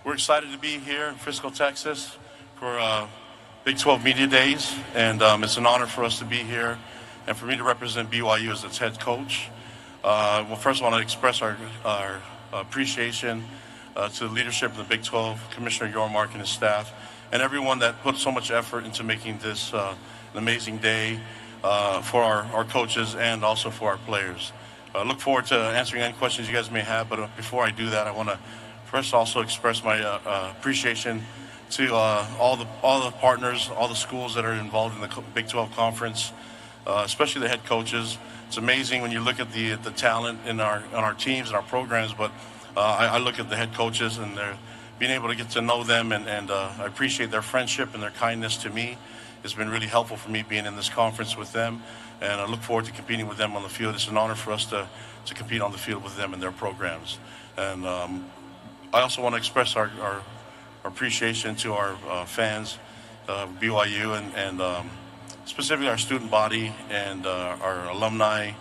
We're excited to be here in Frisco, Texas for Big 12 Media Days, and it's an honor for us to be here and for me to represent BYU as its head coach. Well, first I want to express our appreciation to the leadership of the Big 12, Commissioner Yormark and his staff, and everyone that put so much effort into making this an amazing day for our coaches and also for our players. I look forward to answering any questions you guys may have, but before I do that, I want to first also express my appreciation to all the partners, all the schools that are involved in the Big 12 Conference, especially the head coaches. It's amazing when you look at the talent in our teams and our programs, but I look at the head coaches and they're being able to get to know them, and I appreciate their friendship and their kindness to me. It's been really helpful for me being in this conference with them, and I look forward to competing with them on the field. It's an honor for us to compete on the field with them and their programs. And I also want to express our appreciation to our fans, BYU, and specifically our student body and our alumni,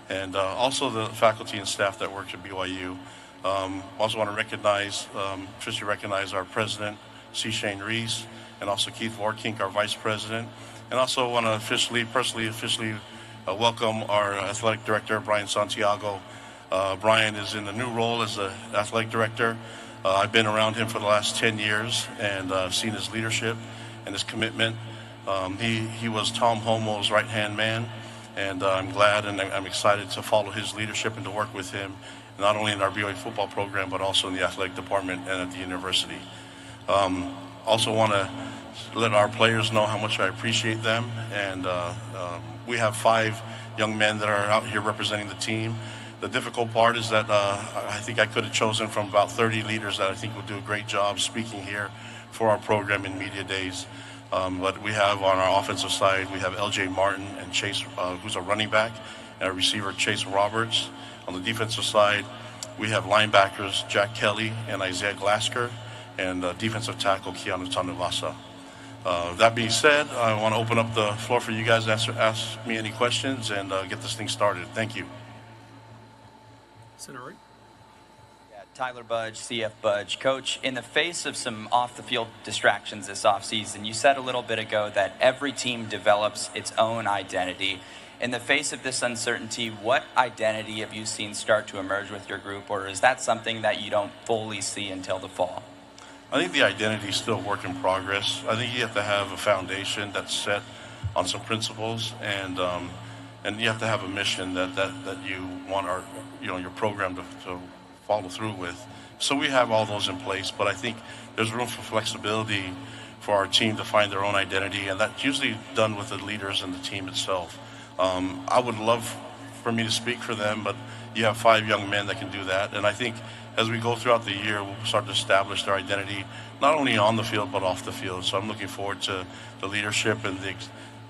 and also the faculty and staff that work at BYU. Also want to recognize our president, C. Shane Reese, and also Keith Warkink, our vice president. And also want to personally officially welcome our athletic director, Brian Santiago. Brian is in a new role as the athletic director. I've been around him for the last 10 years, and I've seen his leadership and his commitment. He was Tom Homo's right-hand man, and I'm glad and I'm excited to follow his leadership and to work with him, not only in our BYU football program, but also in the athletic department and at the university. Also want to let our players know how much I appreciate them, and we have 5 young men that are out here representing the team. The difficult part is that I think I could have chosen from about 30 leaders that I think will do a great job speaking here for our program in media days. But we have on our offensive side, we have LJ Martin and Chase, who's a running back, and our receiver Chase Roberts. On the defensive side, we have linebackers Jack Kelly and Isaiah Glasker, and defensive tackle Keanu Tanuvasa. That being said, I want to open up the floor for you guys to ask me any questions and get this thing started. Thank you. Senator. Yeah, Tyler Budge, CF Budge. Coach, in the face of some off-the-field distractions this offseason, you said a little bit ago that every team develops its own identity. In the face of this uncertainty, what identity have you seen start to emerge with your group, or is that something that you don't fully see until the fall? I think the identity is still a work in progress. I think you have to have a foundation that's set on some principles, and you have to have a mission that you want your program to follow through with. So we have all those in place, but I think there's room for flexibility for our team to find their own identity, and that's usually done with the leaders and the team itself. I would love for me to speak for them, but you have 5 young men that can do that, and I think as we go throughout the year, we'll start to establish their identity, not only on the field, but off the field. So I'm looking forward to the leadership, and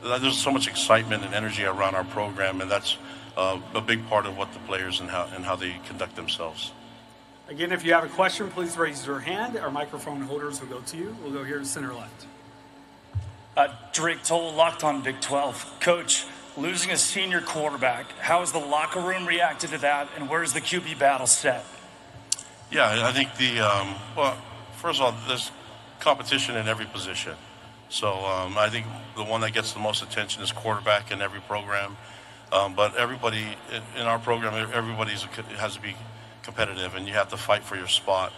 there's so much excitement and energy around our program, and that's a big part of what the players and how they conduct themselves. Again, if you have a question, please raise your hand. Our microphone holders will go to you. We'll go here to center left. Drake Toll, Locked On Big 12. Coach, losing a senior quarterback, how has the locker room reacted to that, and where's the QB battle set? Yeah, I think well, first of all, there's competition in every position. So I think the one that gets the most attention is quarterback in every program. But everybody in our program, everybody has to be competitive, and you have to fight for your spot.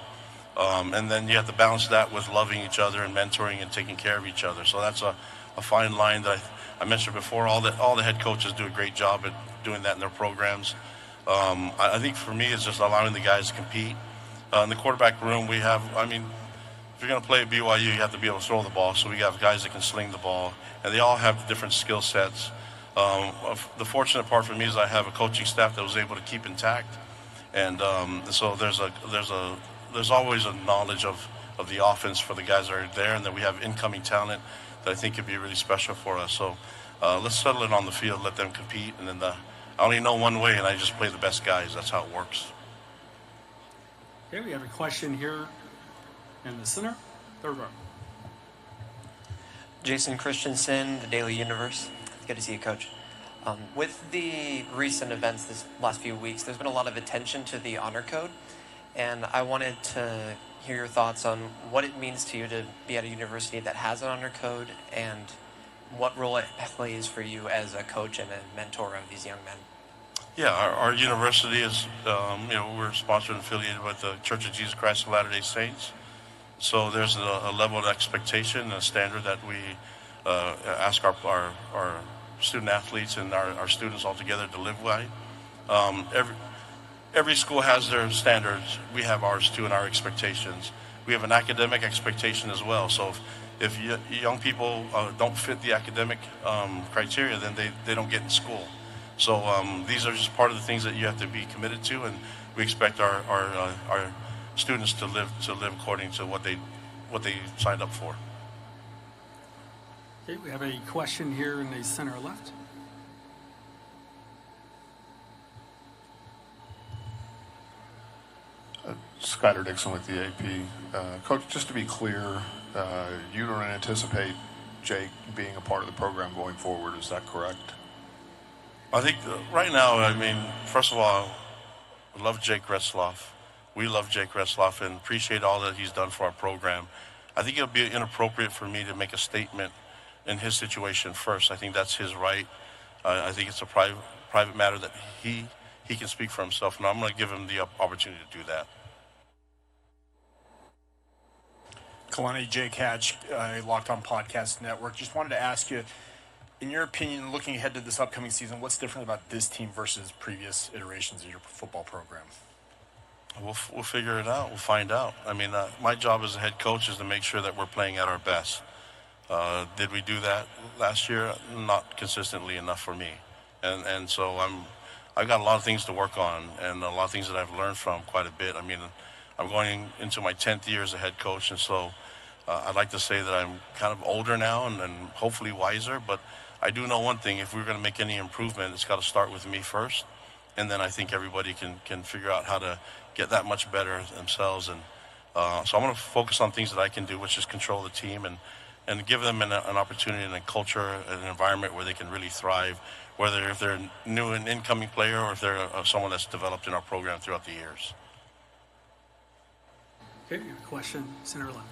And then you have to balance that with loving each other and mentoring and taking care of each other. So that's a fine line that I mentioned before. All the head coaches do a great job at doing that in their programs. I think for me, it's just allowing the guys to compete. In the quarterback room, if you're going to play at BYU, you have to be able to throw the ball. So we have guys that can sling the ball, and they all have different skill sets. The fortunate part for me is I have a coaching staff that was able to keep intact, and so there's always a knowledge of the offense for the guys that are there, and then we have incoming talent that I think could be really special for us. So let's settle it on the field, let them compete, and then I only know one way, and I just play the best guys. That's how it works. Okay, we have a question here in the center, third row. Jason Christensen, the Daily Universe. Good to see you, Coach. With the recent events this last few weeks, there's been a lot of attention to the honor code, and I wanted to hear your thoughts on what it means to you to be at a university that has an honor code and what role it plays for you as a coach and a mentor of these young men. Yeah, our university is, we're sponsored and affiliated with the Church of Jesus Christ of Latter-day Saints. So there's a level of expectation and a standard that we ask our student athletes and our students all together to live by. Every school has their standards. We have ours too, and our expectations. We have an academic expectation as well. So if young people don't fit the academic criteria, then they don't get in school. So these are just part of the things that you have to be committed to, and we expect our students to live according to what they signed up for. Okay, we have a question here in the center left. Skyler Dixon with the AP. Coach, just to be clear, you don't anticipate Jake being a part of the program going forward, is that correct? I think right now, first of all, I love Jake Retzloff. We love Jake Retzloff and appreciate all that he's done for our program. I think it would be inappropriate for me to make a statement in his situation first. I think that's his right. I think it's a private matter that he can speak for himself, and I'm going to give him the opportunity to do that. Kalani, Jake Hatch, Locked On Podcast Network. Just wanted to ask you, in your opinion, looking ahead to this upcoming season, what's different about this team versus previous iterations of your football program? We'll figure it out. We'll find out. My job as a head coach is to make sure that we're playing at our best. Did we do that last year? Not consistently enough for me. And so I've got a lot of things to work on and a lot of things that I've learned from quite a bit. I'm going into my 10th year as a head coach, and so I'd like to say that I'm kind of older now and hopefully wiser, but I do know one thing: if we're going to make any improvement, it's got to start with me first, and then I think everybody can figure out how to get that much better themselves. And so I'm going to focus on things that I can do, which is control the team and give them an opportunity and a culture, an environment where they can really thrive, whether if they're new and incoming player or if they're someone that's developed in our program throughout the years. Okay, question, center left.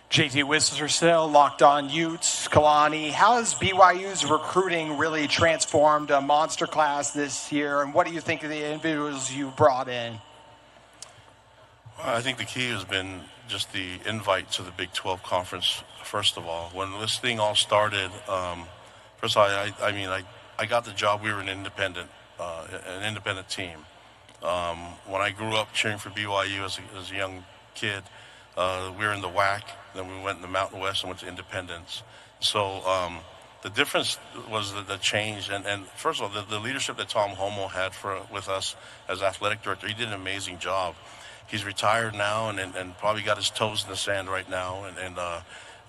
JT Whistler-Sill, Locked On Utes. Kalani, how has BYU's recruiting really transformed a monster class this year, and what do you think of the individuals you brought in? I think the key has been just the invite to the Big 12 Conference, first of all. When this thing all started, first of all, I got the job. We were an independent team. When I grew up cheering for BYU as a young kid, we were in the WAC, then we went in the Mountain West and went to Independence. So the difference was the change, and first of all, the leadership that Tom Homo had with us as athletic director. He did an amazing job. He's retired now and probably got his toes in the sand right now,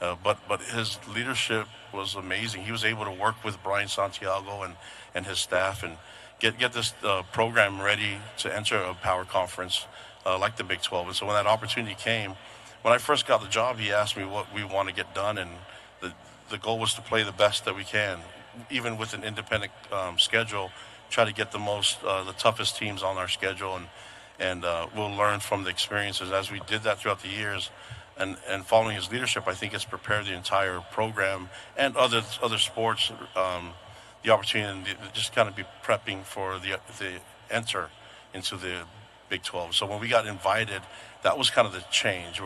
but his leadership was amazing. He was able to work with Brian Santiago and his staff and get this program ready to enter a power conference like the Big 12. And so when that opportunity came, when I first got the job, he asked me what we want to get done, and the goal was to play the best that we can, even with an independent schedule, try to get the toughest teams on our schedule, and we'll learn from the experiences as we did that throughout the years. And following his leadership, I think it's prepared the entire program and other sports the opportunity to just kind of be prepping for the enter into the Big 12. So when we got invited, that was kind of the change.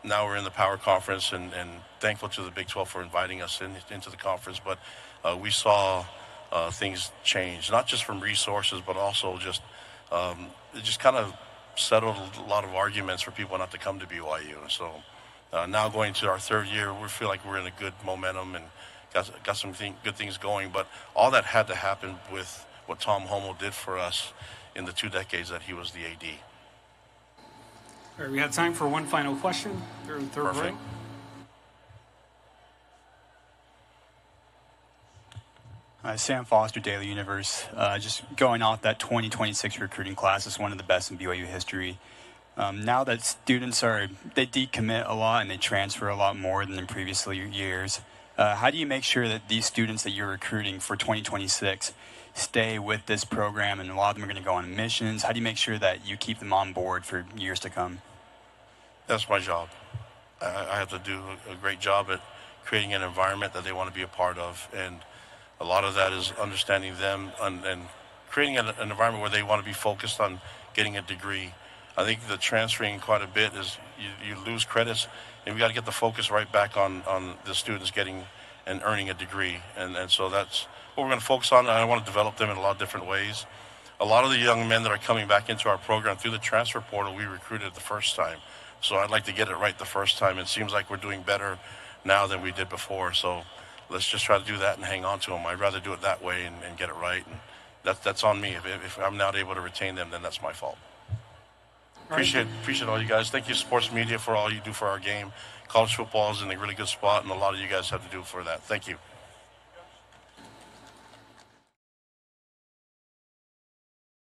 Now we're in the power conference and thankful to the Big 12 for inviting us into the conference. But we saw things change, not just from resources, but also just it just kind of settled a lot of arguments for people not to come to BYU. So now going to our third year, we feel like we're in a good momentum and got some good things going. But all that had to happen with what Tom Homo did for us in the 2 decades that he was the AD. All right, we have time for one final question. Third Perfect. row. Sam Foster, Daily Universe. Just going off that 2026 recruiting class is one of the best in BYU history. Now that students they decommit a lot and they transfer a lot more than in previous years. How do you make sure that these students that you're recruiting for 2026 stay with this program, and a lot of them are going to go on missions? How do you make sure that you keep them on board for years to come? That's my job. I have to do a great job at creating an environment that they want to be a part of, and a lot of that is understanding them and creating an environment where they want to be focused on getting a degree. I think the transferring quite a bit is you lose credits, and we got to get the focus right back on the students getting and earning a degree, and so that's what we're going to focus on. And I want to develop them in a lot of different ways. A lot of the young men that are coming back into our program through the transfer portal, we recruited the first time. So I'd like to get it right the first time. It seems like we're doing better now than we did before. So let's just try to do that and hang on to them. I'd rather do it that way and get it right. And that's on me. If I'm not able to retain them, then that's my fault. Appreciate all you guys. Thank you, sports media, for all you do for our game. College football is in a really good spot, and a lot of you guys have to do for that. Thank you.